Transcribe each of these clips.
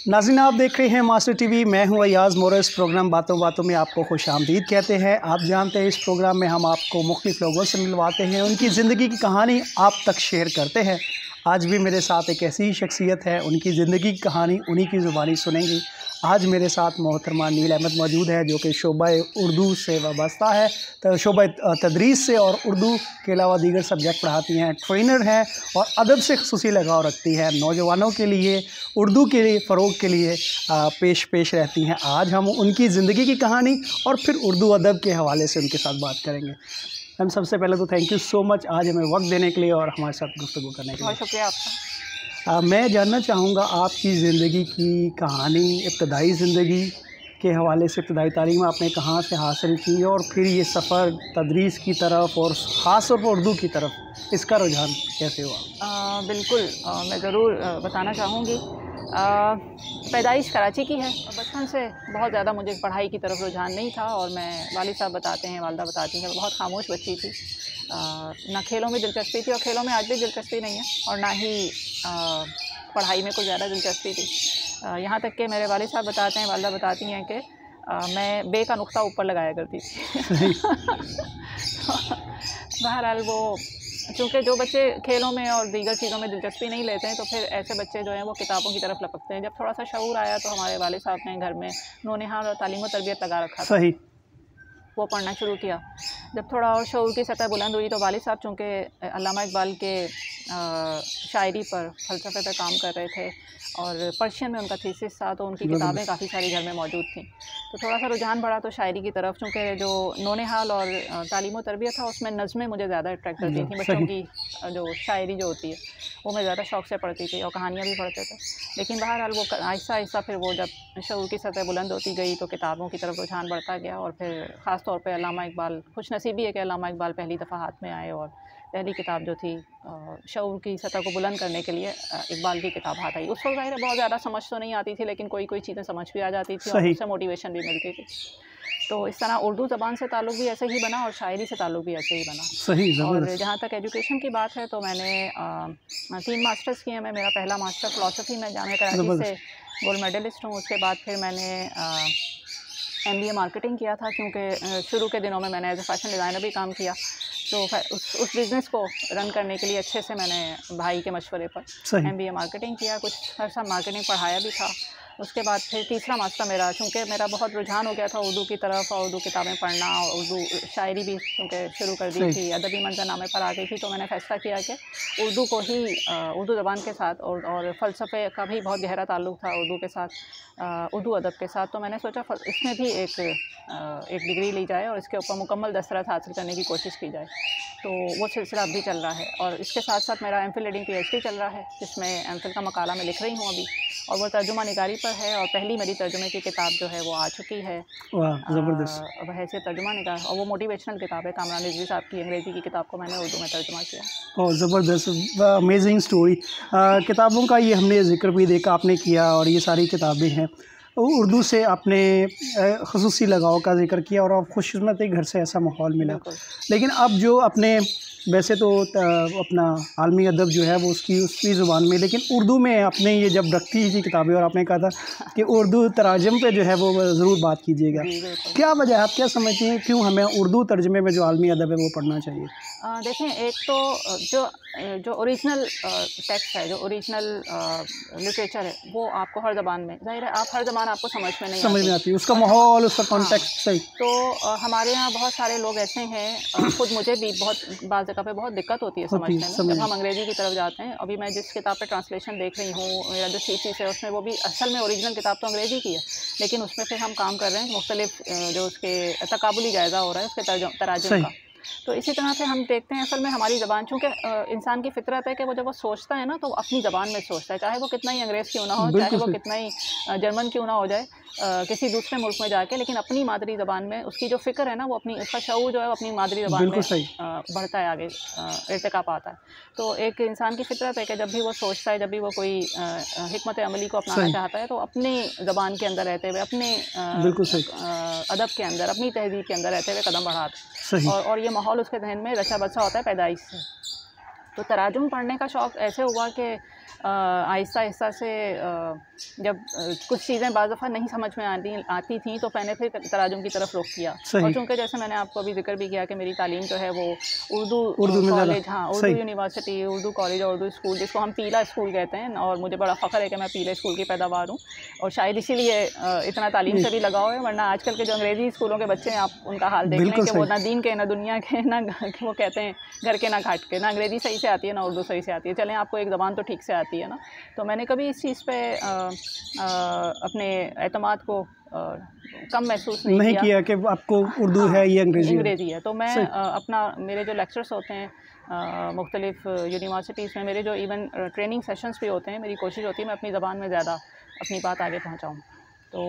नाज़रीन, आप देख रहे हैं मास्टर टीवी। मैं हूं अयाज़ मोरस। प्रोग्राम बातों बातों में आपको खुशामदीद कहते हैं। आप जानते हैं इस प्रोग्राम में हम आपको मुख्तलिफ़ लोगों से मिलवाते हैं, उनकी ज़िंदगी की कहानी आप तक शेयर करते हैं। आज भी मेरे साथ एक ऐसी शख्सियत है, उनकी ज़िंदगी की कहानी उन्हीं की ज़ुबानी सुनेंगी। आज मेरे साथ मोहतरमा नील अहमद मौजूद है, जो कि शोबा उर्दू से वाबस्ता है, तो शोबा तदरीस से और उर्दू के अलावा दीगर सब्जेक्ट पढ़ाती हैं, ट्रेनर हैं और अदब से ख़ुसूसी लगाव रखती है। नौजवानों के लिए उर्दू के लिए फ़रोग़ के लिए पेश रहती हैं। आज हम उनकी ज़िंदगी की कहानी और फिर उर्दू अदब के हवाले से उनके साथ बात करेंगे। मैम, सबसे पहले तो थैंक यू सो मच आज हमें वक्त देने के लिए और हमारे साथ गुफ्तगू करने के लिए। बहुत शुक्रिया आपका। मैं जानना चाहूँगा आपकी ज़िंदगी की कहानी, इब्तदाई ज़िंदगी के हवाले से। इब्तदाई तालीम आपने कहाँ से हासिल की और फिर ये सफ़र तदरीस की तरफ और ख़ास तौर पर उर्दू की तरफ, इसका रुझान कैसे हुआ? बिल्कुल, मैं ज़रूर बताना चाहूँगी। पैदाइश कराची की है और बचपन से बहुत ज़्यादा मुझे पढ़ाई की तरफ रुझान नहीं था और मैं वालिद साहब बताते हैं, वालिदा बताती हैं, बहुत खामोश बच्ची थी। ना खेलों में दिलचस्पी थी और खेलों में आज भी दिलचस्पी नहीं है और ना ही पढ़ाई में कुछ ज़्यादा दिलचस्पी थी। यहाँ तक कि मेरे वालिद साहब बताते हैं, वालिदा बताती हैं कि मैं बे का नुक्ता ऊपर लगाया करती थी। बहरहाल वो चूँकि जो बच्चे खेलों में और दीगर चीज़ों में दिलचस्पी नहीं लेते हैं, तो फिर ऐसे बच्चे जो हैं वो किताबों की तरफ लपकते हैं। जब थोड़ा सा शऊर आया तो हमारे वालिद साहब ने घर में नौनिहाल और तालीम व तरबियत लगा रखा था। सही। वो पढ़ना शुरू किया। जब थोड़ा और शऊर की सतह बुलंद हुई तो वालिद साहब चूँकि अल्लामा इकबाल के शायरी पर, फ़लसफ़े पर काम कर रहे थे और पर्शियन में उनका थीसिस था, तो उनकी किताबें काफ़ी सारी घर में मौजूद थीं। तो थोड़ा सा रुझान बढ़ा तो शायरी की तरफ, चूँकि जो नौनिहाल और तालीम व तरबियत था उसमें नज़में मुझे ज़्यादा अट्रैक्ट करती थी। बच्चों की जो शायरी जो होती है वो मैं ज़्यादा शौक़ से पढ़ती थी और कहानियाँ भी पढ़ते थे। लेकिन बहरहाल वो आहिस्ता आहिस्ता फिर वो जब शऊर की सतह बुलंद होती गई तो किताबों की तरफ रुझान बढ़ता गया और फिर ख़ास तौर पे अल्लामा इकबाल, खुशनसीबी है कि अल्लामा इकबाल पहली दफ़ा हाथ में आए और पहली किताब जो थी शऊर की सतह को बुलंद करने के लिए इकबाल की किताब हाथ आई। उस वक्त ज़ाहिर है बहुत ज़्यादा समझ तो नहीं आती थी, लेकिन कोई कोई चीज़ें समझ भी आ जाती थी और उससे मोटिवेशन भी मिलती थी। तो इस तरह उर्दू ज़बान से ताल्लुक़ भी ऐसे ही बना और शायरी से ताल्लुक़ भी ऐसे ही बना। सही। और जहाँ तक एजुकेशन की बात है तो मैंने 3 मास्टर्स किए हैं। मेरा पहला मास्टर फ़िलासफ़ी में जामिया कराची से गोल्ड मेडलिस्ट हूँ। उसके बाद फिर मैंने MBA मार्केटिंग किया था, क्योंकि शुरू के दिनों में मैंने एज़ ए फ़ैशन डिज़ाइनर भी काम किया। तो उस बिज़नेस को रन करने के लिए अच्छे से मैंने भाई के मशवरे पर MBA मार्केटिंग किया, कुछ अर्सा मार्केटिंग पढ़ाया भी था। उसके बाद फिर तीसरा मास्टर मेरा, चूँकि मेरा बहुत रुझान हो गया था उर्दू की तरफ और उर्दू किताबें पढ़ना और उर्दू शायरी भी चूँकि शुरू कर दी थी, अदबी मंज़रनामे पर आ गई थी, तो मैंने फ़ैसला किया कि उर्दू को ही उर्दू ज़बान के साथ और फ़लसफ़े का भी बहुत गहरा ताल्लुक़ था उर्दू के साथ, उर्दू अदब के साथ। तो मैंने सोचा इसमें भी एक डिग्री ली जाए और इसके ऊपर मुकम्मल दस्तरत हासिल करने की कोशिश की जाए। तो वो सिलसिला अब भी चल रहा है और इसके साथ साथ मेरा MPhil रीडिंग PhD चल रहा है, जिसमें MPhil का मकाला मैं लिख रही हूँ अभी, और वो तर्जुमा निगारी पर है और पहली मेरी तर्जुमे की किताब जो है वो आ चुकी है। वाह, ज़बरदस्त। अब हैसियत तर्जुमा निगार, और वो मोटिवेशनल किताब है। कामरान रिजवी साहब की अंग्रेज़ी की किताब को मैंने उर्दू में तर्जुमा किया। ओह, ज़बरदस्त, अमेजिंग स्टोरी। किताबों का ये हमने ज़िक्र भी देखा आपने किया और ये सारी किताबें हैं। उर्दू से आपने ख़ुसूसी लगाव का ज़िक्र किया और आप खुशकिस्मत है, घर से ऐसा माहौल मिला। लेकिन अब जो अपने वैसे तो अपना आलमी अदब जो है वो उसकी ज़ुबान में, लेकिन उर्दू में आपने ये जब रखती थी किताबें और आपने कहा था कि उर्दू तराजम पे जो है वो ज़रूर बात कीजिएगा, क्या वजह, आप क्या समझती हैं क्यों हमें उर्दू तर्जमे में जो आलमी अदब है वो पढ़ना चाहिए? देखें, एक तो जो ओरिजिनल टेक्स्ट है, जो ओरिजिनल लिटरेचर है, वो आपको हर ज़बान में, ज़ाहिर है आप हर ज़बान आपको समझ में नहीं आती, उसका माहौल, उसका कॉन्टेक्स्ट। सही। तो हमारे यहाँ बहुत सारे लोग ऐसे हैं, खुद मुझे भी बहुत बाज़ जगह पे बहुत दिक्कत होती है समझने में जब हम अंग्रेज़ी की तरफ जाते हैं। अभी मैं जिस किताब पे ट्रांसलेशन देख रही हूँ, मेरा जो थीसिस है उसमें, वो भी असल में ओरिजिनल किताब तो अंग्रेज़ी की है, लेकिन उसमें फिर हम काम कर रहे हैं मुख्तलिफ जो उसके तकाबुली जायज़ा हो रहा है उसके तराजुम का। तो इसी तरह से हम देखते हैं असल में हमारी ज़बान, चूँकि इंसान की फ़ितरत है कि वो जब वो सोचता है ना तो वो अपनी ज़बान में सोचता है, चाहे वो कितना ही अंग्रेज़ क्यों ना हो, चाहे वो कितना ही जर्मन क्यों ना हो जाए किसी दूसरे मुल्क में जाके, लेकिन अपनी मादरी ज़बान में उसकी जो फ़िक्र है ना, वो अपनी, उसका शऊर जो है वो अपनी मादरी ज़बान में बढ़ता है, आगे इर्तिका पाता है। तो एक इंसान की फ़ितरत है कि जब भी वो सोचता है, जब भी वो कोई हिकमत अमली को अपनाना चाहता है, तो अपनी ज़बान के अंदर रहते हुए, अपने अदब के अंदर, अपनी तहज़ीब के अंदर रहते हुए कदम बढ़ाते हैं और ये माहौल उसके ज़हन में रचा बसा होता है पैदाइश से। तो तराजुम पढ़ने का शौक़ ऐसे हुआ कि आहिस्ता आहिस्ता से जब कुछ चीज़ें बाज़ दफ़ा नहीं समझ में आती थी तो मैंने फिर तराजुम की तरफ रुख किया। और चूँकि जैसे मैंने आपको अभी जिक्र भी किया कि मेरी तालीम जो है वो उर्दू कॉलेज, हाँ, उर्दू यूनिवर्सिटी, उर्दू कॉलेज और उर्दू स्कूल, जिसको हम पीला स्कूल कहते हैं, और मुझे बड़ा फ़ख्र है कि मैं पीले स्कूल की पैदावार हूँ और शायद इसीलिए इतना तालीम से भी लगाव है। वरना आजकल के जो अंग्रेज़ी स्कूलों के बच्चे हैं, आप उनका हाल देख लें कि वो ना दीन के, ना दुनिया के, ना वो कहते हैं घर के, ना घाट के, ना अंग्रेज़ी सही से आती है, ना उर्दू सही से आती है। चलें, आपको एक ज़बान तो ठीक से आती है ना। तो मैंने कभी इस चीज़ पे अपने एतमाद को कम महसूस नहीं किया कि आपको उर्दू है या अंग्रेज़ी है। तो मैं अपना, मेरे जो लेक्चर्स होते हैं मुख्तलिफ़ यूनिवर्सिटीज़ में, मेरे जो इवन ट्रेनिंग सेशंस भी होते हैं, मेरी कोशिश होती है मैं अपनी ज़बान में ज़्यादा अपनी बात आगे पहुँचाऊँ। तो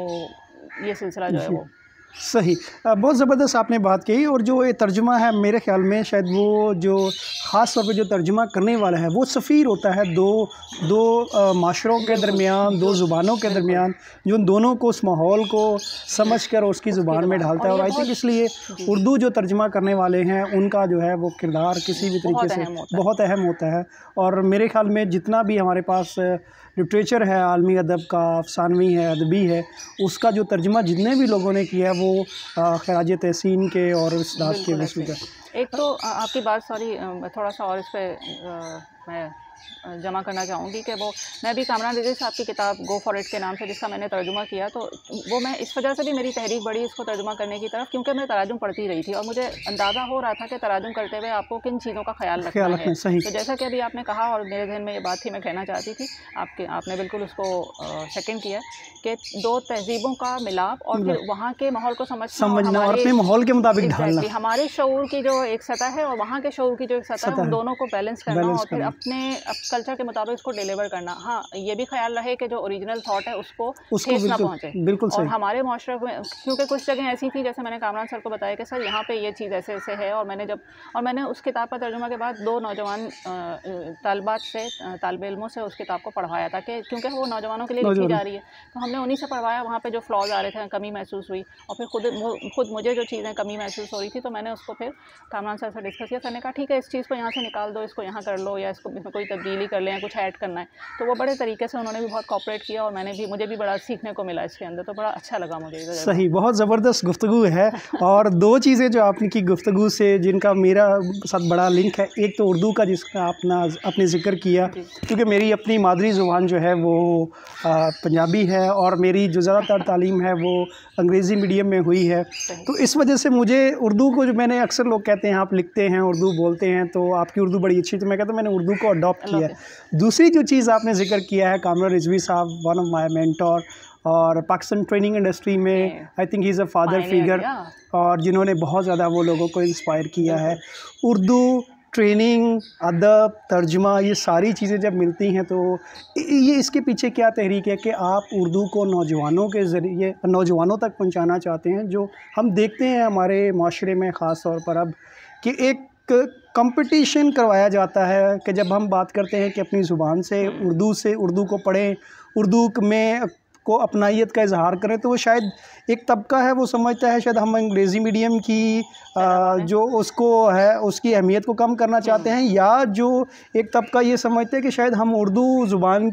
ये सिलसिला जो है वो सही, बहुत ज़बरदस्त आपने बात कही। और जो ये तर्जुमा है, मेरे ख़्याल में शायद वो जो ख़ास तौर पे जो तर्जुमा करने वाला है वो सफ़ीर होता है दो माशरों के दरमियान, दो ज़ुबानों के दरमियान, जो उन दोनों को, उस माहौल को समझ कर उसकी ज़ुबान में ढालता है। और आई थिंक इसलिए उर्दू जो तर्जुमा करने वाले हैं उनका जो है वो किरदार किसी भी तरीके से बहुत अहम होता है। और मेरे ख़्याल में जितना भी हमारे पास लिटरेचर है, आलमी अदब का, अफ़सानवी है, अदबी है, उसका जो तर्जुमा जितने भी लोगों ने किया है वो ख़राज तहसीन के और इस बात के वसूल का। एक तो आपकी बात, सॉरी, थोड़ा सा और इस पर मैं जमा करना चाहूँगी कि वो, मैं भी कामरान रिज़वी साहब की किताब गो फॉर इट के नाम से जिसका मैंने तर्जुमा किया, तो वो मैं इस वजह से भी मेरी तहरीक बढ़ी इसको तर्जुमा करने की तरफ, क्योंकि मैं तराजुम पढ़ती रही थी और मुझे अंदाज़ा हो रहा था कि तराजुम करते हुए आपको किन चीज़ों का ख्याल रखना है। तो जैसा कि अभी आपने कहा और मेरे जहन में ये बात थी, मैं कहना चाहती थी, आपने बिल्कुल उसको सेकेंड किया कि दो तहजीबों का मिलाप और फिर वहाँ के माहौल को समझना और अपने माहौल के मुताबिक ढालना, हमारे शऊर की जो एक सतह है और वहाँ के शऊर की जो एक सतह है, उन दोनों को बैलेंस करना और फिर अपने कल्चर के मुताबिक उसको डिलीवर करना। हाँ, ये भी ख्याल रहे कि जो ओरिजिनल थॉट है उसको ठेस ना पहुँचे। बिल्कुल और हमारे माशरे में, क्योंकि कुछ जगह ऐसी थी, जैसे मैंने कामरान सर को बताया कि सर यहाँ पे ये चीज़ ऐसे ऐसे है, और मैंने उस किताब का तर्जुमा के बाद 2 नौजवान तालिब इल्मों से उस किताब को पढ़वाया था, कि क्योंकि वो नौजवानों के लिए लिखी जा रही है, तो हमने उन्हीं से पढ़वाया। वहाँ पे जो फ्लॉज आ रहे थे, कमी महसूस हुई, और फिर खुद मुझे जो चीज़ें कमी महसूस हो रही थी, तो मैंने उसको फिर कामरान सर से डिस्कस किया। सर ने कहा ठीक है, इस चीज़ को यहाँ से निकाल दो, इसको यहाँ कर लो, या इसमें कोई तब्दीली कर लें, या कुछ ऐड करना है। तो वो बड़े तरीके से उन्होंने भी बहुत कोऑपरेट किया और मुझे भी बड़ा सीखने को मिला इसके अंदर, तो बड़ा अच्छा लगा मुझे। सही, बहुत ज़बरदस्त गुफ्तगू है। और 2 चीज़ें जो आपने की गुफ्तगू से जिनका मेरा साथ बड़ा लिंक है, एक तो उर्दू का जिसका आपने ज़िक्र किया, क्योंकि मेरी अपनी मादरी ज़ुबान जो है वो पंजाबी है और मेरी जो ज़्यादातर तालीम है वो अंग्रेज़ी मीडियम में हुई है। तो इस वजह से मुझे उर्दू को, जो मैंने अक्सर लोग कहते हैं आप लिखते हैं उर्दू, बोलते हैं, तो आपकी उर्दू बड़ी अच्छी, तो मैं कहता हूँ मैंने उर्दू को अडॉप्ट किया है। दूसरी जो चीज़ आपने ज़िक्र किया है, कामरान रिज़वी साहब, वन ऑफ माय मेंटोर, और पाकिस्तान ट्रेनिंग इंडस्ट्री में I think he is a father figure, और जिन्होंने बहुत ज़्यादा वो लोगों को इंस्पायर किया है। उर्दू ट्रेनिंग, अदब, तर्जुमा, ये सारी चीज़ें जब मिलती हैं तो ये इसके पीछे क्या तहरीक है कि आप उर्दू को नौजवानों के ज़रिए नौजवानों तक पहुंचाना चाहते हैं। जो हम देखते हैं हमारे माशरे में ख़ास तौर पर अब कि एक कंपटीशन करवाया जाता है कि जब हम बात करते हैं कि अपनी ज़ुबान से उर्दू को पढ़ें, उर्दू में को अपनाइयत का इजहार करें, तो वो शायद एक तबका है वो समझता है शायद हम अंग्रेज़ी मीडियम की जो उसको है उसकी अहमियत को कम करना चाहते हैं, या जो एक तबका ये समझते हैं कि शायद हम उर्दू ज़ुबान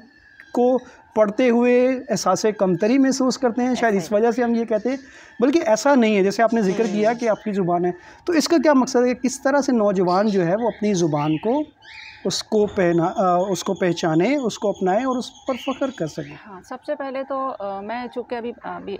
को पढ़ते हुए एहसास कमतरी महसूस करते हैं, शायद इस वजह से हम ये कहते हैं। बल्कि ऐसा नहीं है, जैसे आपने जिक्र किया कि आपकी ज़ुबान है, तो इसका क्या मकसद है, किस तरह से नौजवान जो है वो अपनी ज़ुबान को उसको पहचाने, उसको अपनाएं और उस पर फ़ख्र कर सकें। हाँ, सबसे पहले तो मैं चूँकि अभी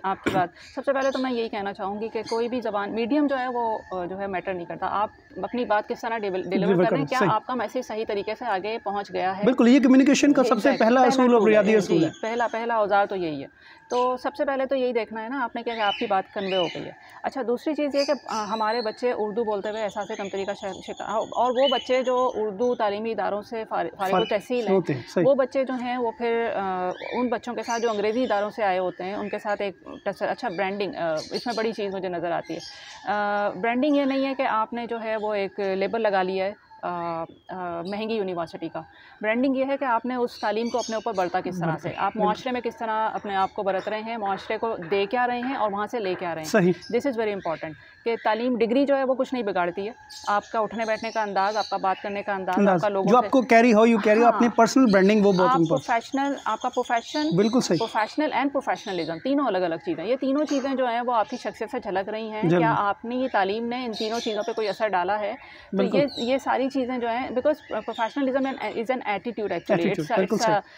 आपकी बात, सबसे पहले तो मैं यही कहना चाहूँगी कि कोई भी ज़बान, मीडियम जो है वो जो है मैटर नहीं करता। आप अपनी बात किस तरह डिलीवर करें, क्या आपका मैसेज सही तरीके से आगे पहुँच गया है। बिल्कुल, ये कम्युनिकेशन का सबसे पहला असूल और बुनियादी असूल है। पहला औजार तो यही है। तो सबसे पहले तो यही देखना है ना आपने क्या कि आपकी बात कन्वे हो गई है। अच्छा, दूसरी चीज़ ये कि हमारे बच्चे उर्दू बोलते हुए एहसास कमतरी का शिकार, और वो बच्चे जो उर्दू तालीमी इदारों से फारिग तहसील हैं, वो बच्चे जो हैं वो फिर उन बच्चों के साथ जो अंग्रेज़ी इदारों से आए होते हैं उनके साथ एक अच्छा ब्रांडिंग, इसमें बड़ी चीज़ मुझे नज़र आती है। ब्रांडिंग ये नहीं है कि आपने जो है वो एक लेबल लगा लिया है महंगी यूनिवर्सिटी का। ब्रांडिंग ये है कि आपने उस तालीम को अपने ऊपर बरता किस तरह से, आप मुआशरे में किस तरह अपने आप को बरत रहे हैं, मुआशरे को दे क्या रहे हैं और वहाँ से ले क्या रहे हैं। सही। दिस इज़ वेरी इंपॉर्टेंट कि तालीम डिग्री जो है वो कुछ नहीं बिगाड़ती है, आपका उठने बैठने का अंदाज़, आपका बात करने का अंदाज़, आपका लोगों जो आपको कैरी हो यू कैरी अपनी पर्सनल ब्रांडिंग, वो बहुत इंपॉर्टेंट। प्रोफेशनल, आपका प्रोफेशन, बिल्कुल सही, प्रोफेशनल एंड प्रोफेशनलिज्म, तीनों अलग अलग चीज़ें। ये तीनों चीज़ें जो हैं वो आपकी शख्सियत से झलक रही हैं। क्या आपने ये तालीम ने इन तीनों चीज़ों पे कोई असर डाला है? तो ये सारी चीज़ें जो हैं, because professionalism is an attitude actually, it's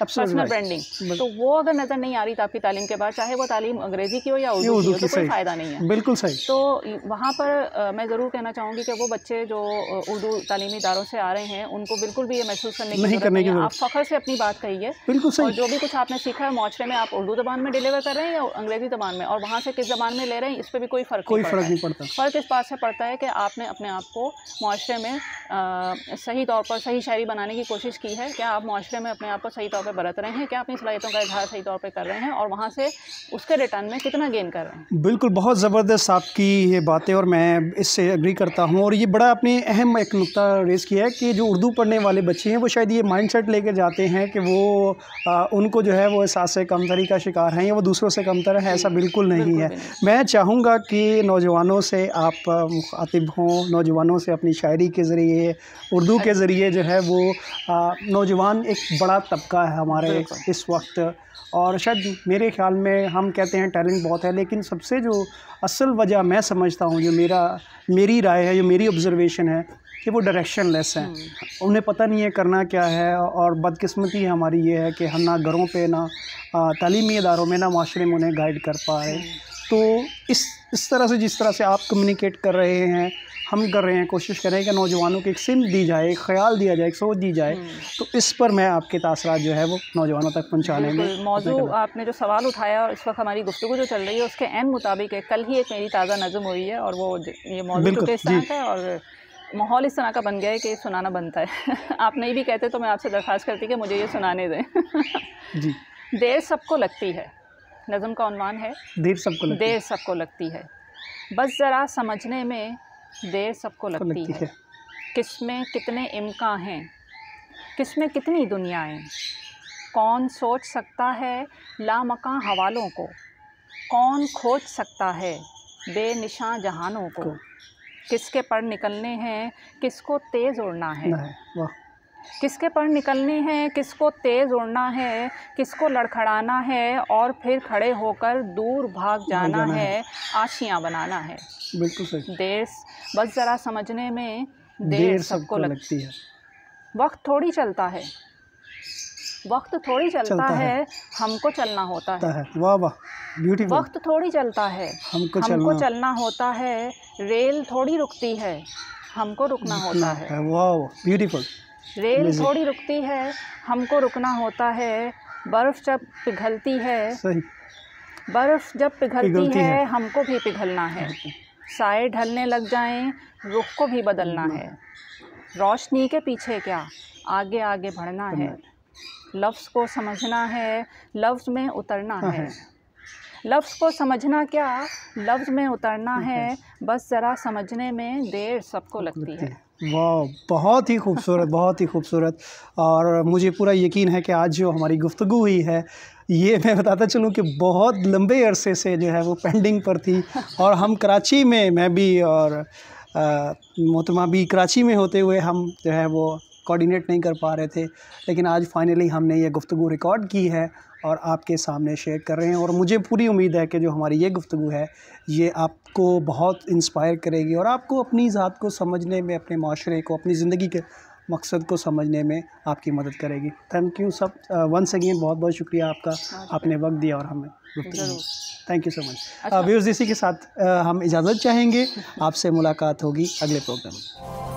personal branding. तो वो अगर नज़र नहीं आ रही आपकी तालीम के बाद, चाहे वो तालीम अंग्रेज़ी की हो या उर्दू की हो, तो कोई फ़ायदा नहीं है। बिल्कुल सही। तो वहाँ पर मैं ज़रूर कहना चाहूँगी कि वो बच्चे जो उर्दू तालीमी इदारों से आ रहे हैं, उनको बिल्कुल भी ये महसूस करने की ज़रूरत नहीं है। आप फ़ख्र से अपनी बात कहिए, बिल्कुल सही। और जो भी कुछ आपने सीखा है माशरे में, आप उर्दू ज़बान में डिलीवर कर रहे हैं या अंग्रेज़ी ज़बान में, और वहाँ से किस ज़बान में ले रहे हैं, इस पर भी कोई फ़र्क नहीं पड़ता। फ़र्क इस बात से पड़ता है कि आपने अपने आप को माशरे में सही तौर पर सही शायरी बनाने की कोशिश की है, क्या आप माशरे में अपने आप को सही तौर पर बरत रहे हैं, क्या अपनी सलाहियतों का इजहार सही तौर पर कर रहे हैं, और वहाँ से उसके रिटर्न में कितना गेन कर रहे हैं। बिल्कुल, बहुत ज़बरदस्त आपकी ये बातें, और मैं इससे एग्री करता हूँ। और ये बड़ा आपने अहम एक नुक्ता रेज़ किया है कि जो उर्दू पढ़ने वाले बच्चे हैं वो शायद ये माइंडसेट लेकर जाते हैं कि वो उनको जो है वो एहसास कमतरी का शिकार हैं या वो दूसरों से कमतर है। ऐसा बिल्कुल नहीं है। मैं चाहूँगा कि नौजवानों से आप मुखातिब हों, नौजवानों से अपनी शायरी के ज़रिए, उर्दू के ज़रिए जो है वो नौजवान एक बड़ा तबका है हमारे इस वक्त। और शायद मेरे ख़्याल में हम कहते हैं टैलेंट बहुत है, लेकिन सबसे जो असल वजह मैं समझता हूँ, जो मेरी राय है, जो मेरी ऑब्ज़र्वेशन है, कि वो डायरेक्शन लेस हैं। उन्हें पता नहीं है करना क्या है, और बदकिस्मती हमारी ये है कि हम ना घरों पे, ना तालीमी इदारों में, ना माशरे में उन्हें गाइड कर पा रहे। तो इस तरह से, जिस तरह से आप कम्युनिकेट कर रहे हैं, हम कर रहे हैं, कोशिश कर रहे हैं कि नौजवानों को एक सिमत दी जाए, एक ख़्याल दिया जाए, एक सोच दी जाए, तो इस पर मैं आपके तासरात जो है वो नौजवानों तक पहुँचाने में। मौजू आपने जो सवाल उठाया और इस वक्त हमारी गुफ्तगू जो चल रही है उसके एन मुताबिक है, कल ही एक मेरी ताज़ा नज़म हुई है, और वो ये मौजू इस तरह का है और माहौल इस तरह का बन गया है कि सुनाना बनता है। आप नहीं भी कहते तो मैं आपसे दरख्वास्त करती कि मुझे ये सुनाने दें। जी। देर सबको लगती है, नज़म का उन्वान है देर सबको लगती है, बस ज़रा समझने में देर सबको लगती है। किसमें कितने इम्कान हैं, किसमें कितनी दुनियाएं, कौन सोच सकता है लामकां हवालों को, कौन खोज सकता है बेनिशां जहानों को, किसके पर निकलने हैं किसको तेज़ उड़ना है, किसके पर निकलने हैं किसको तेज़ उड़ना है, किसको लड़खड़ाना है और फिर खड़े होकर दूर भाग जाना है, आशियाँ बनाना है। बिल्कुल सही। देर बस ज़रा समझने में देर सबको लगती है। वक्त थोड़ी चलता है, वक्त थोड़ी चलता है, हमको चलना होता है। वाह वाह, ब्यूटीफुल। वक्त थोड़ी चलता है, हमको चलना होता है। रेल थोड़ी रुकती है, हमको रुकना होता है। वाह, ब्यूटीफुल। रेल थोड़ी रुकती है, हमको रुकना होता है। बर्फ़ जब पिघलती है, बर्फ़ जब पिघलती है, हमको भी पिघलना है। साए ढलने लग जाएं, रुख को भी बदलना है। रोशनी के पीछे क्या, आगे आगे बढ़ना है। लफ्ज़ को समझना है, लफ्ज़ में उतरना है। लफ्ज़ को समझना क्या, लफ्ज़ में उतरना है। बस ज़रा समझने में देर सबको लगती है। वाह, बहुत ही खूबसूरत, बहुत ही खूबसूरत। और मुझे पूरा यकीन है कि आज जो हमारी गुफ्तगू हुई है, ये मैं बताता चलूँ कि बहुत लंबे अरसे से जो है वो पेंडिंग पर थी। और हम कराची में, मैं भी और मोहतरमा भी कराची में होते हुए हम जो है वो कोऑर्डिनेट नहीं कर पा रहे थे, लेकिन आज फाइनली हमने ये गुफ्तगू रिकॉर्ड की है और आपके सामने शेयर कर रहे हैं। और मुझे पूरी उम्मीद है कि जो हमारी ये गुफ्तगू है ये आपको बहुत इंस्पायर करेगी और आपको अपनी ज़ात को समझने में, अपने माशरे को, अपनी ज़िंदगी के मकसद को समझने में आपकी मदद करेगी। थैंक यू सब, वंस अगेन बहुत बहुत शुक्रिया आपका, आपने वक्त दिया और हमें गुफ्तगू। Thank you so much. Viewers, इसी के साथ हम इजाज़त चाहेंगे, आपसे मुलाकात होगी अगले प्रोग्राम में।